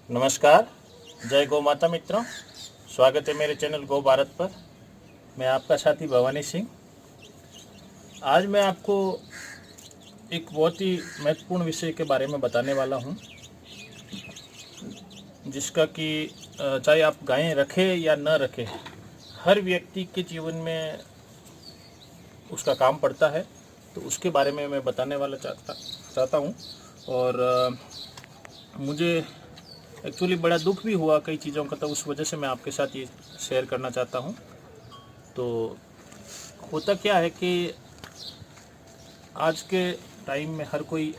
नमस्कार, जय गौ माता मित्रों। स्वागत है मेरे चैनल गो भारत पर। मैं आपका साथी भवानी सिंह। आज मैं आपको एक बहुत ही महत्वपूर्ण विषय के बारे में बताने वाला हूं, जिसका कि चाहे आप गायें रखें या न रखें, हर व्यक्ति के जीवन में उसका काम पड़ता है। तो उसके बारे में मैं बताने वाला चाहता हूं। और मुझे एक्चुअली बड़ा दुख भी हुआ कई चीज़ों का, तो उस वजह से मैं आपके साथ ये शेयर करना चाहता हूँ। तो होता क्या है कि आज के टाइम में हर कोई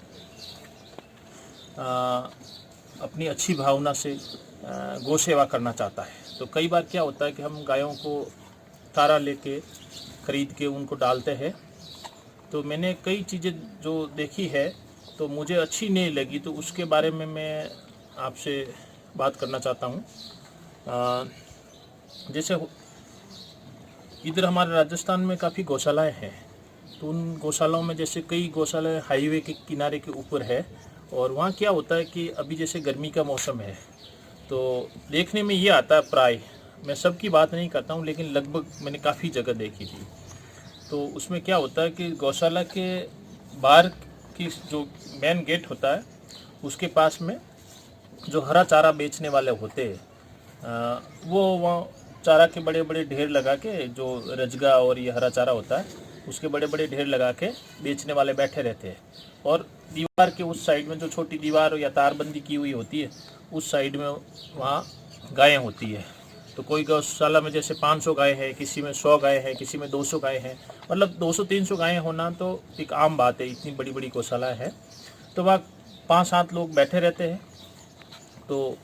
अपनी अच्छी भावना से गौ सेवा करना चाहता है। तो कई बार क्या होता है कि हम गायों को चारा लेके ख़रीद के उनको डालते हैं। तो मैंने कई चीज़ें जो देखी है तो मुझे अच्छी नहीं लगी, तो उसके बारे में मैं आपसे बात करना चाहता हूँ। जैसे इधर हमारे राजस्थान में काफ़ी गौशालाएं हैं। तो उन गौशालाओं में जैसे कई गौशालाएं हाईवे के किनारे के ऊपर है। और वहाँ क्या होता है कि अभी जैसे गर्मी का मौसम है, तो देखने में ये आता है, प्राय मैं सबकी बात नहीं करता हूँ लेकिन लगभग मैंने काफ़ी जगह देखी थी। तो उसमें क्या होता है कि गौशाला के बाहर की जो मेन गेट होता है उसके पास में जो हरा चारा बेचने वाले होते हैं, वो वहाँ चारा के बड़े बड़े ढेर लगा के, जो रजगा और ये हरा चारा होता है उसके बड़े बड़े ढेर लगा के बेचने वाले बैठे रहते हैं। और दीवार के उस साइड में जो छोटी दीवार या तारबंदी की हुई होती है, उस साइड में वहाँ गायें होती है। तो कोई गौशाला में जैसे 500 गाय है, किसी में 100 गाय है, किसी में 200 गाय है। मतलब 200-300 गायें होना तो एक आम बात है, इतनी बड़ी बड़ी गौशाला है। तो वहाँ 5-7 लोग बैठे रहते हैं। तो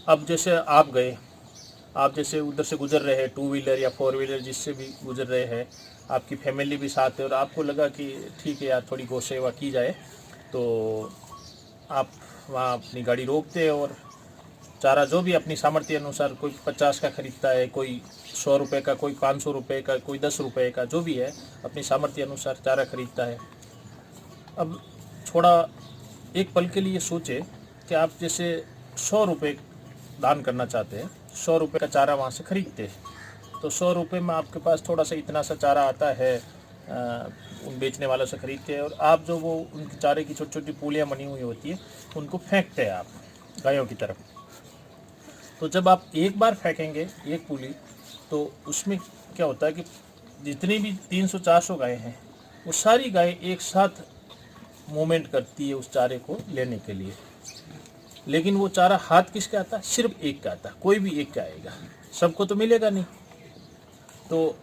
अब जैसे आप जैसे उधर से गुजर रहे हैं, 2 व्हीलर या 4 व्हीलर जिससे भी गुजर रहे हैं, आपकी फैमिली भी साथ है और आपको लगा कि ठीक है यार थोड़ी गौ सेवा की जाए, तो आप वहाँ अपनी गाड़ी रोकते हैं और चारा जो भी अपनी सामर्थ्य अनुसार, कोई 50 का खरीदता है, कोई 100 रुपये का, कोई 500 रुपये का, कोई 10 रुपये का, जो भी है अपनी सामर्थ्य अनुसार चारा खरीदता है। अब थोड़ा एक पल के लिए सोचे कि आप जैसे 100 रुपये दान करना चाहते हैं, 100 रुपये का चारा वहाँ से खरीदते हैं। तो 100 रुपये में आपके पास थोड़ा सा इतना सा चारा आता है, उन बेचने वालों से खरीदते हैं। और आप जो वो उनके चारे की छोटी छोटी पूलियाँ बनी हुई होती है उनको फेंकते हैं आप गायों की तरफ। तो जब आप एक बार फेंकेंगे एक पूली, तो उसमें क्या होता है कि जितनी भी 300-400 गायें हैं वो सारी गायें एक साथ मूवमेंट करती है उस चारे को लेने के लिए। लेकिन वो चारा हाथ किसका आता है? सिर्फ एक का आता है। कोई भी एक का आएगा, सबको तो मिलेगा नहीं। तो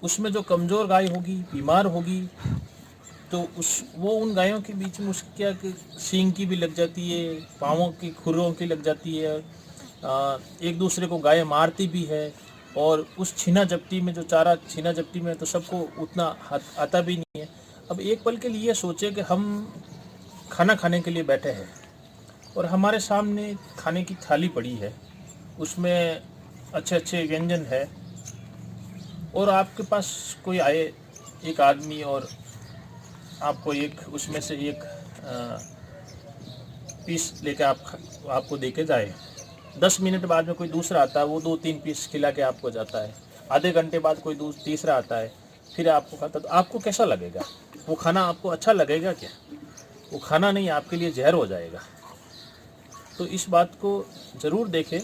उसमें जो कमज़ोर गाय होगी, बीमार होगी, तो वो उन गायों के बीच में उसकी क्या कि सींग की भी लग जाती है, पाँवों की खुरों की लग जाती है, एक दूसरे को गायें मारती भी है। और उस छीना झपटी में, जो चारा छीना झपटी में, तो सबको उतना आता भी नहीं है। अब एक पल के लिए सोचे कि हम खाना खाने के लिए बैठे हैं और हमारे सामने खाने की थाली पड़ी है, उसमें अच्छे अच्छे व्यंजन है, और आपके पास कोई आए एक आदमी और आपको एक उसमें से एक पीस लेके आपको दे के जाए। 10 मिनट बाद में कोई दूसरा आता है, वो 2-3 पीस खिला के आपको जाता है। आधे घंटे बाद कोई तीसरा आता है, फिर आपको खाता। तो आपको कैसा लगेगा? वो खाना आपको अच्छा लगेगा क्या? वो खाना नहीं, आपके लिए जहर हो जाएगा। तो इस बात को ज़रूर देखें।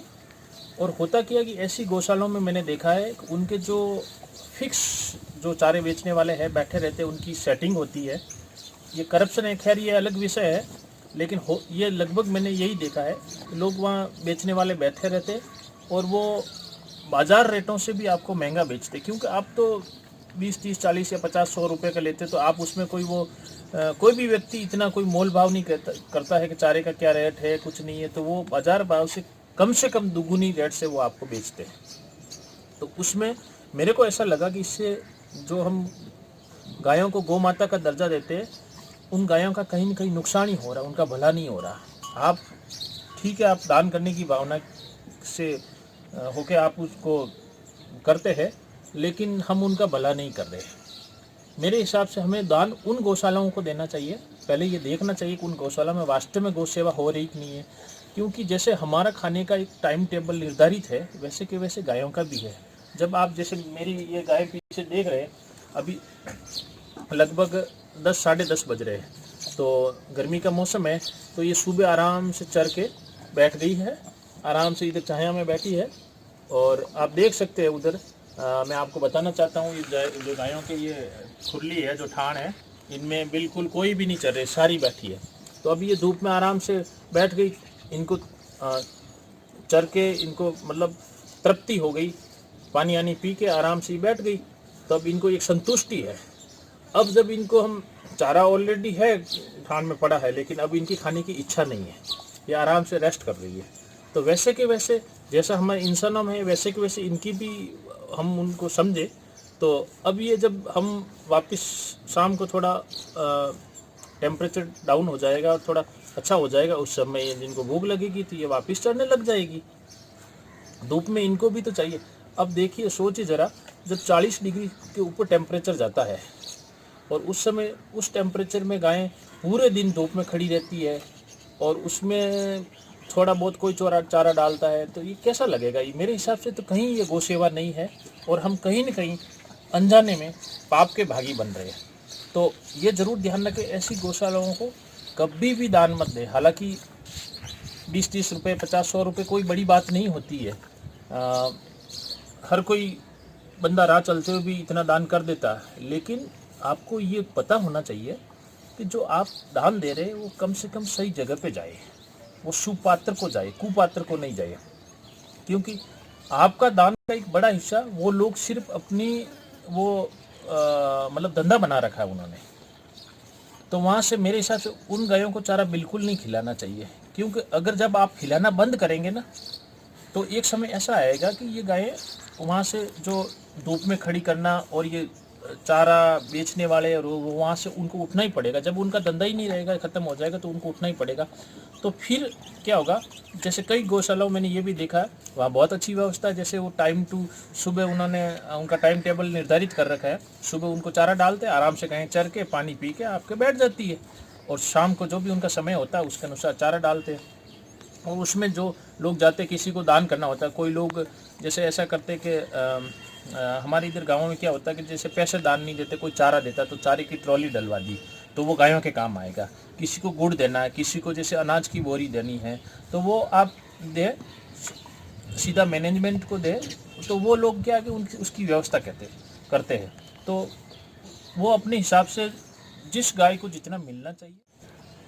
और होता क्या कि ऐसी गौशालाओं में मैंने देखा है कि उनके जो फिक्स जो चारे बेचने वाले हैं बैठे रहते हैं, उनकी सेटिंग होती है। ये करप्शन है, खैर ये अलग विषय है, लेकिन ये लगभग मैंने यही देखा है। लोग वहाँ बेचने वाले बैठे रहते और वो बाज़ार रेटों से भी आपको महंगा बेचते, क्योंकि आप तो 20-30-40 या 50-100 रुपये का लेते, तो आप उसमें कोई भी व्यक्ति इतना कोई मोल भाव नहीं करता है कि चारे का क्या रेट है, कुछ नहीं है। तो वो बाज़ार भाव से कम दुगुनी रेट से वो आपको बेचते हैं। तो उसमें मेरे को ऐसा लगा कि इससे जो हम गायों को गौ माता का दर्जा देते हैं, उन गायों का कहीं न कहीं नुकसान ही हो रहा है, उनका भला नहीं हो रहा। आप ठीक है, आप दान करने की भावना से होके आप उसको करते हैं, लेकिन हम उनका भला नहीं कर रहे। मेरे हिसाब से हमें दान उन गौशालाओं को देना चाहिए। पहले ये देखना चाहिए कि उन गौशाला में वास्तव में गौ सेवा हो रही कि नहीं है। क्योंकि जैसे हमारा खाने का एक टाइम टेबल निर्धारित है, वैसे के वैसे गायों का भी है। जब आप जैसे मेरी ये गाय पीछे देख रहे हैं, अभी लगभग 10 साढ़े 10 बज रहे हैं, तो गर्मी का मौसम है, तो ये सुबह आराम से चर के बैठ गई है, आराम से इधर छाया में बैठी है। और आप देख सकते हैं उधर, मैं आपको बताना चाहता हूँ, ये जो गायों के ये खुरली है, जो ठाण है, इनमें बिल्कुल कोई भी नहीं चल रही, सारी बैठी है। तो अभी ये धूप में आराम से बैठ गई, इनको चर के इनको मतलब तृप्ति हो गई, पानी आनी पी के आराम से बैठ गई, तो अब इनको एक संतुष्टि है। अब जब इनको हम चारा ऑलरेडी है ठान में पड़ा है, लेकिन अब इनकी खाने की इच्छा नहीं है, ये आराम से रेस्ट कर रही है। तो वैसे के वैसे जैसा हमारे इंसानों में है, वैसे के वैसे इनकी भी हम उनको समझे। तो अब ये जब हम वापस शाम को थोड़ा टेम्परेचर डाउन हो जाएगा और थोड़ा अच्छा हो जाएगा, उस समय जिनको भूख लगेगी तो ये वापस चढ़ने लग जाएगी। धूप में इनको भी तो चाहिए। अब देखिए, सोचिए ज़रा, जब 40 डिग्री के ऊपर टेम्परेचर जाता है और उस समय उस टेम्परेचर में गायें पूरे दिन धूप में खड़ी रहती है और उसमें थोड़ा बहुत कोई चारा डालता है, तो ये कैसा लगेगा? ये मेरे हिसाब से तो कहीं ये गौसेवा नहीं है और हम कहीं न कहीं अनजाने में पाप के भागी बन रहे हैं। तो ये ज़रूर ध्यान रखें, ऐसी गौशालाओं को कभी भी दान मत दें। हालांकि 20-30 रुपये, 50-100 रुपये कोई बड़ी बात नहीं होती है। हर कोई बंदा राह चलते हुए भी इतना दान कर देता है, लेकिन आपको ये पता होना चाहिए कि जो आप दान दे रहे हैं वो कम से कम सही जगह पे जाए, वो शुभ पात्र को जाए, कुपात्र को नहीं जाए। क्योंकि आपका दान का एक बड़ा हिस्सा वो लोग सिर्फ अपनी वो मतलब धंधा बना रखा है उन्होंने, तो वहाँ से मेरे हिसाब से उन गायों को चारा बिल्कुल नहीं खिलाना चाहिए। क्योंकि अगर जब आप खिलाना बंद करेंगे ना, तो एक समय ऐसा आएगा कि ये गायें वहाँ से जो धूप में खड़ी करना और ये चारा बेचने वाले और वहाँ से उनको उठना ही पड़ेगा। जब उनका धंधा ही नहीं रहेगा, ख़त्म हो जाएगा, तो उनको उठना ही पड़ेगा। तो फिर क्या होगा? जैसे कई गौशालाओं मैंने ये भी देखा है, वहाँ बहुत अच्छी व्यवस्था है। जैसे वो टाइम टू सुबह उन्होंने उनका टाइम टेबल निर्धारित कर रखा है, सुबह उनको चारा डालते हैं, आराम से कहीं चर के पानी पी के आपके बैठ जाती है, और शाम को जो भी उनका समय होता है उसके अनुसार चारा डालते हैं। और उसमें जो लोग जाते, किसी को दान करना होता है, कोई लोग जैसे ऐसा करते कि हमारे इधर गाँव में क्या होता है कि जैसे पैसे दान नहीं देते, कोई चारा देता तो चारे की ट्रॉली डलवा दी, तो वो गायों के काम आएगा। किसी को गुड़ देना है, किसी को जैसे अनाज की बोरी देनी है, तो वो आप दे, सीधा मैनेजमेंट को दे, तो वो लोग क्या कि उनकी उसकी व्यवस्था करते हैं। तो वो अपने हिसाब से जिस गाय को जितना मिलना चाहिए,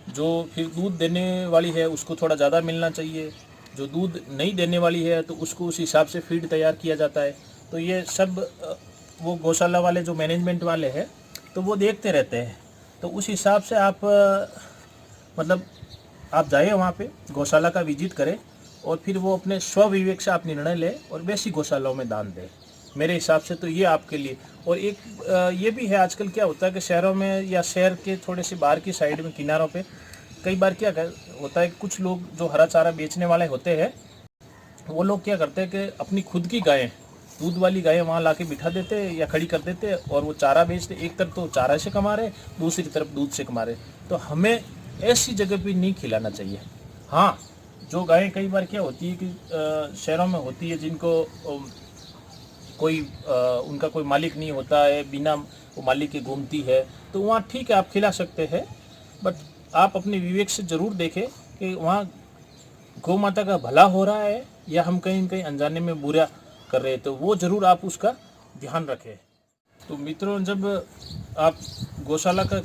जो फिर दूध देने वाली है उसको थोड़ा ज़्यादा मिलना चाहिए, जो दूध नहीं देने वाली है तो उसको उस हिसाब से फीड तैयार किया जाता है। तो ये सब वो गौशाला वाले जो मैनेजमेंट वाले हैं तो वो देखते रहते हैं। तो उस हिसाब से आप मतलब आप जाइए वहाँ पे, गौशाला का विजिट करें, और फिर वो अपने स्वविवेक से आप निर्णय लें और वैसी गौशालाओं में दान दें। मेरे हिसाब से तो ये आपके लिए। और एक ये भी है, आजकल क्या होता है कि शहरों में या शहर के थोड़े से बाहर की साइड में किनारों पे कई बार क्या होता है, कुछ लोग जो हरा चारा बेचने वाले होते हैं, वो लोग क्या करते हैं कि अपनी खुद की गायें, दूध वाली गायें वहाँ ला के बिठा देते हैं या खड़ी कर देते हैं और वो चारा बेचते। एक तरफ तो चारा से कमा रहे, दूसरी तरफ दूध से कमा रहे। तो हमें ऐसी जगह पे नहीं खिलाना चाहिए। हाँ, जो गायें कई बार क्या होती है कि शहरों में होती है, जिनको कोई उनका कोई मालिक नहीं होता है, बिना वो मालिक के घूमती है, तो वहाँ ठीक है आप खिला सकते हैं। बट आप अपने विवेक से ज़रूर देखें कि वहाँ गौ माता का भला हो रहा है या हम कहीं न कहीं अनजाने में बुरा कर रहे हैं, तो वो ज़रूर आप उसका ध्यान रखें। तो मित्रों, जब आप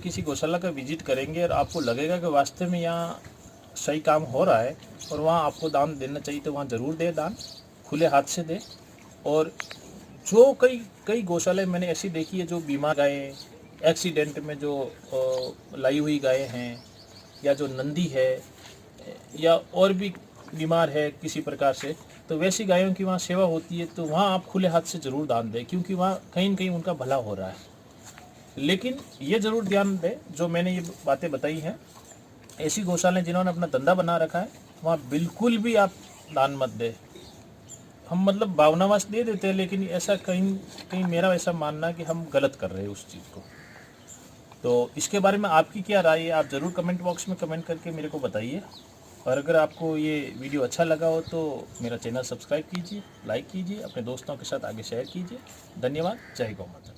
किसी गौशाला का विजिट करेंगे और आपको लगेगा कि वास्तव में यहाँ सही काम हो रहा है और वहाँ आपको दान देना चाहिए, तो वहाँ ज़रूर दें दान, खुले हाथ से दें। और जो कई गौशालाएं मैंने ऐसी देखी है, जो बीमार गायें, एक्सीडेंट में जो लाई हुई गायें हैं, या जो नंदी है या और भी बीमार है किसी प्रकार से, तो वैसी गायों की वहाँ सेवा होती है। तो वहाँ आप खुले हाथ से ज़रूर दान दें, क्योंकि वहाँ कहीं न कहीं उनका भला हो रहा है। लेकिन ये ज़रूर ध्यान दें, जो मैंने ये बातें बताई हैं, ऐसी गौशालाएं जिन्होंने अपना धंधा बना रखा है, वहाँ बिल्कुल भी आप दान मत दें। हम मतलब भावनावश दे देते हैं, लेकिन ऐसा कहीं मेरा ऐसा मानना है कि हम गलत कर रहे हैं उस चीज़ को। तो इसके बारे में आपकी क्या राय है, आप ज़रूर कमेंट बॉक्स में कमेंट करके मेरे को बताइए। और अगर आपको ये वीडियो अच्छा लगा हो तो मेरा चैनल सब्सक्राइब कीजिए, लाइक कीजिए, अपने दोस्तों के साथ आगे शेयर कीजिए। धन्यवाद। जय गौ माता।